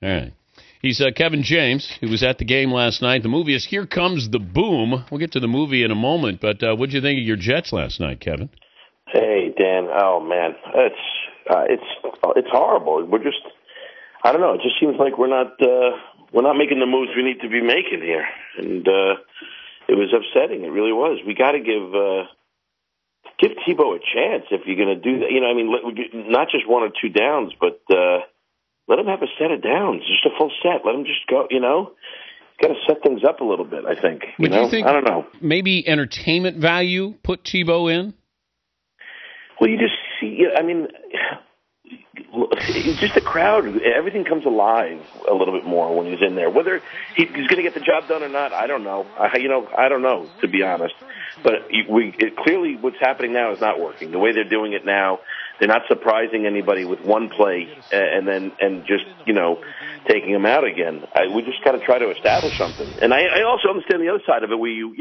All right. He's Kevin James, who was at the game last night. The movie is Here Comes the Boom. We'll get to the movie in a moment, but what'd you think of your Jets last night, Kevin? Hey, Dan. Oh, man. It's horrible. We're just, I don't know. It just seems like we're not making the moves we need to be making here. And it was upsetting. It really was. We got to give Tebow a chance if you're going to do that. You know, I mean, not just one or two downs, but let him have a set of downs, just a full set. Let him just go, you know. Got to set things up a little bit, I think. Would you think I don't know. Maybe entertainment value put Tebow in? Well, you just see, I mean, just the crowd, everyththing comes alive a little bit more when he's in there. Whether he's going to get the job done or not, I don't know. I don't know, to be honest. But clearly what's happening now is not working. The way they're doing it now, they're not surprising anybody with one play and just, you know, taking them out again. We just got to try to establish something. And I also understand the other side of it where you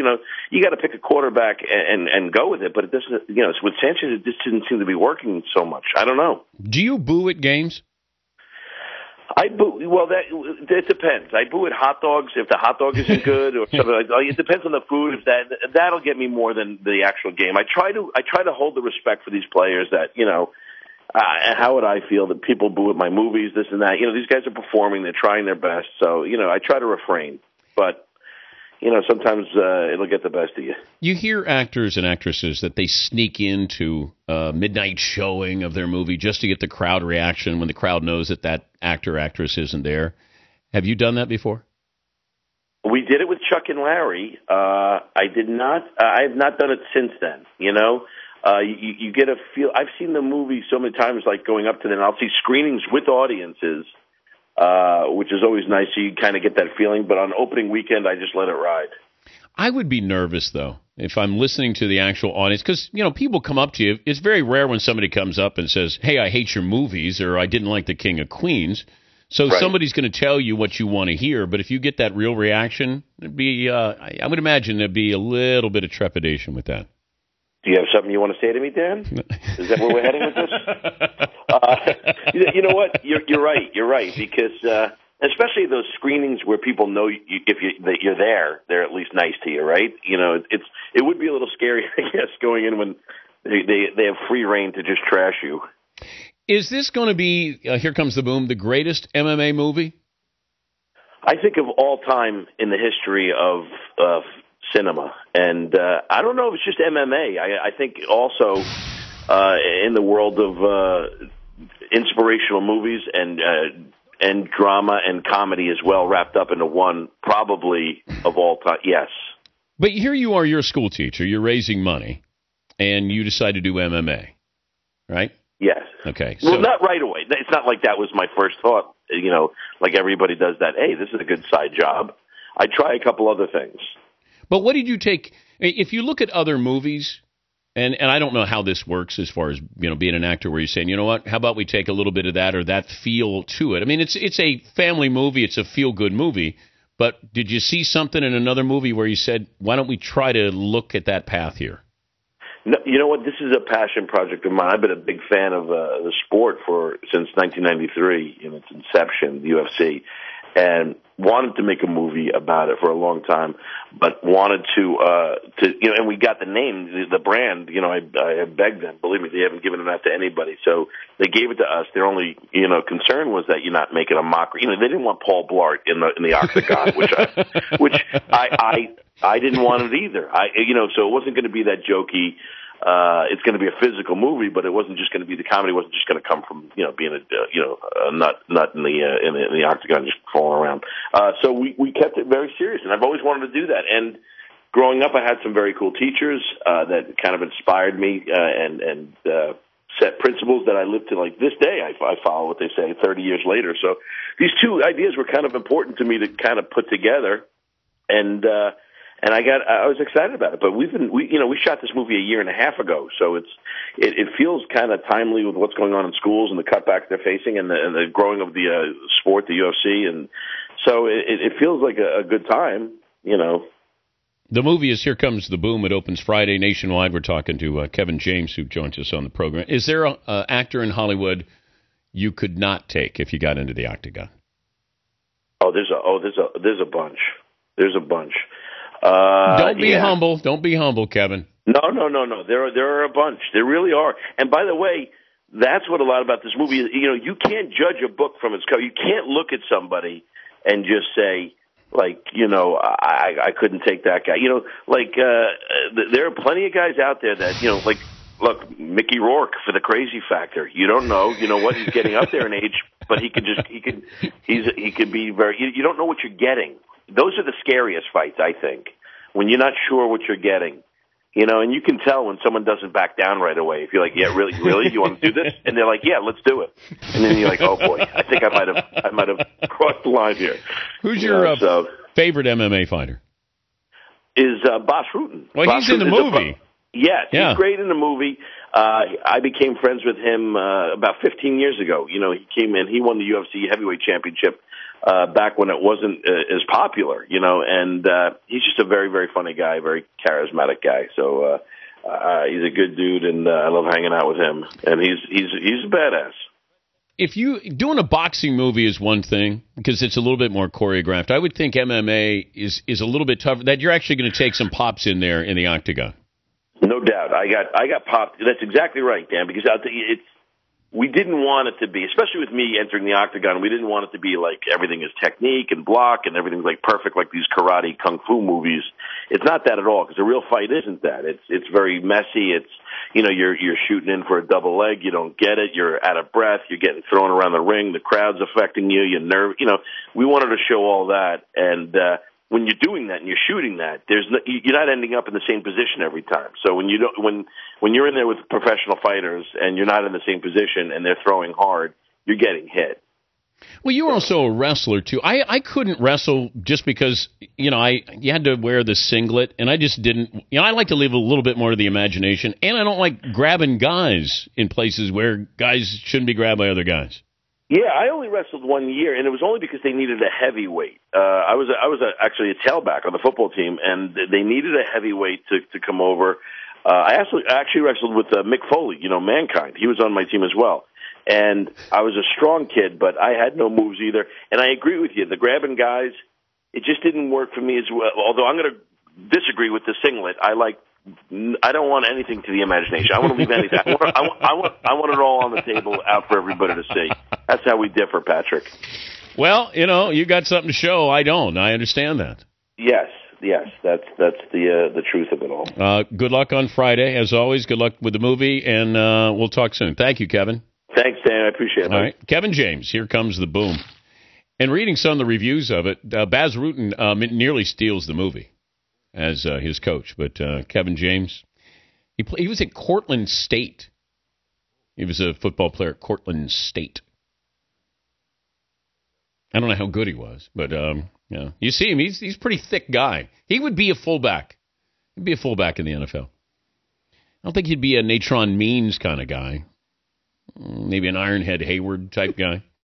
got to pick a quarterback and go with it. But it doesn't, you know, with Sanchez, it just didn't seem to be working so much. I don't know. Do you boo at games? I boo. Well, that depends. I boo at hot dogs if the hot dog isn't good or something like that. It depends on the food. If that'll get me more than the actual game. I try to hold the respect for these players that, you know, how would I feel that people boo at my movies, this and that. You know, these guys are performing. They're trying their best. So, you know, I try to refrain. But, you know, sometimes it'll get the best of you. You hear actors and actresses that they sneak into a midnight showing of their movie just to get the crowd reaction when the crowd knows that actor or actress isn't there. Have you done that before? We did it with Chuck and Larry. I have not done it since then, you know. You get a feel. I've seen the movie so many times, like going up to them. I'll see screenings with audiences, which is always nice. So you kind of get that feeling. But on opening weekend, I just let it ride. I would be nervous, though, if I'm listening to the actual audience. Because, you know, people come up to you. It's very rare when somebody comes up and says, hey, I hate your movies, or I didn't like The King of Queens. So right. Somebody's going to tell you what you want to hear. But if you get that real reaction, it'd be, I would imagine there'd be a little bit of trepidation with that. Do you have something you want to say to me, Dan? Is that where we're heading with this? You know what? You're right. You're right. Because especially those screenings where people know that you're there, they're at least nice to you, right? You know, it would be a little scary, I guess, going in when they have free reign to just trash you. Is this going to be, Here Comes the Boom, the greatest MMA movie? I think of all time in the history of cinema. And I don't know if it's just MMA. I think also in the world of inspirational movies and drama and comedy as well, wrapped up into one, probably of all time. Yes. But here you are, you're a school teacher, you're raising money, and you decide to do MMA, right? Yes. Okay. Well, not right away. It's not like that was my first thought, you know, like everybody does that. Hey, this is a good side job. I try a couple other things. But what did you take, if you look at other movies, and I don't know how this works as far as, you know, being an actor where you're saying, you know what, how about we take a little bit of that or that feel to it? I mean, it's a family movie, it's a feel-good movie, but did you see something in another movie where you said, why don't we try to look at that path here? No, you know what, this is a passion project of mine. I've been a big fan of the sport since 1993, in its inception, the UFC. And wanted to make a movie about it for a long time, but wanted to you know, and we got the name, the brand, you know, I begged them, believe me, they haven't given it out to anybody, so they gave it to us. Their only, you know, concern was that you're not making a mockery. You know, they didn't want Paul Blart in the octagon, which I didn't want it either. You know, so it wasn't going to be that jokey. It's going to be a physical movie, but it wasn't just going to be, the comedy wasn't just going to come from, you know, being a nut in the octagon just falling around. So we kept it very serious, and I've always wanted to do that. And growing up, I had some very cool teachers that kind of inspired me and set principles that I live to, like this day. I follow what they say 30 years later. So these two ideas were kind of important to me to kind of put together, and I was excited about it. But we shot this movie a year and a half ago, so it feels kind of timely with what's going on in schools and the cutbacks they're facing and the growing of the sport, the UFC, and so it feels like a good time, you know. The movie is Here Comes the Boom. It opens Friday nationwide. We're talking to Kevin James, who joins us on the program. Is there an actor in Hollywood you could not take if you got into the octagon? There's a bunch. There's a bunch. Don't be humble. Don't be humble, Kevin. No. There are a bunch. There really are. And by the way, that's what a lot about this movie is. You know, you can't judge a book from its cover. You can't look at somebody and just say, like, you know, I couldn't take that guy. You know, like, there are plenty of guys out there that, you know, like, look, Mickey Rourke for the crazy factor. You don't know, you know what, he's getting up there in age, but he could be very, you don't know what you're getting. Those are the scariest fights, I think, when you're not sure what you're getting. You know, and you can tell when someone doesn't back down right away. If you're like, yeah, really, you want to do this? And they're like, yeah, let's do it. And then you're like, oh boy, I think I might have crossed the line here. Who's your favorite MMA fighter? Is Bas Rutten. Well, he's in the movie. Yes, yeah. He's great in the movie. I became friends with him about 15 years ago. You know, he came in, he won the UFC heavyweight championship back when it wasn't as popular, you know, and he's just a very, very funny guy, very charismatic guy. So he's a good dude, and I love hanging out with him. And he's a badass. If you doing a boxing movie is one thing because it's a little bit more choreographed. I would think MMA is a little bit tougher. That you're actually going to take some pops in there in the octagon. No doubt. I got popped. That's exactly right, Dan, because we didn't want it to be, especially with me entering the octagon, we didn't want it to be like everything is technique and block and everything's like perfect like these karate kung fu movies. It's not that at all, because a real fight isn't that. It's very messy. It's, you know, you're shooting in for a double leg, you don't get it, you're out of breath, you're getting thrown around the ring, the crowd's affecting you, you're nervous. You know, we wanted to show all that, and when you're doing that and you're shooting that, you're not ending up in the same position every time. So when you're in there with professional fighters and you're not in the same position and they're throwing hard, you're getting hit. Well, you're also a wrestler too. I couldn't wrestle just because, you know, you had to wear the singlet, and I just didn't. You know, I like to leave a little bit more to the imagination, and I don't like grabbing guys in places where guys shouldn't be grabbed by other guys. Yeah, I only wrestled 1 year, and it was only because they needed a heavyweight. I was actually a tailback on the football team, and they needed a heavyweight to come over. I actually wrestled with Mick Foley, you know, Mankind. He was on my team as well. And I was a strong kid, but I had no moves either. And I agree with you. The grabbing guys, it just didn't work for me as well. Although I'm going to disagree with the singlet. I don't want anything to the imagination. I want to leave anything. I want it all on the table out for everybody to see. That's how we differ, Patrick. Well, you know, you got something to show. I don't. I understand that. Yes. That's the truth of it all. Good luck on Friday, as always. Good luck with the movie, and we'll talk soon. Thank you, Kevin. Thanks, Dan. I appreciate it. All right, Kevin James. Here comes the boom. And reading some of the reviews of it, Bas Rutten nearly steals the movie as his coach. But Kevin James, he was at Cortland State. He was a football player at Cortland State. I don't know how good he was, but yeah, you see him. He's a pretty thick guy. He would be a fullback. He'd be a fullback in the NFL. I don't think he'd be a Natron Means kind of guy. Maybe an Ironhead Hayward type guy.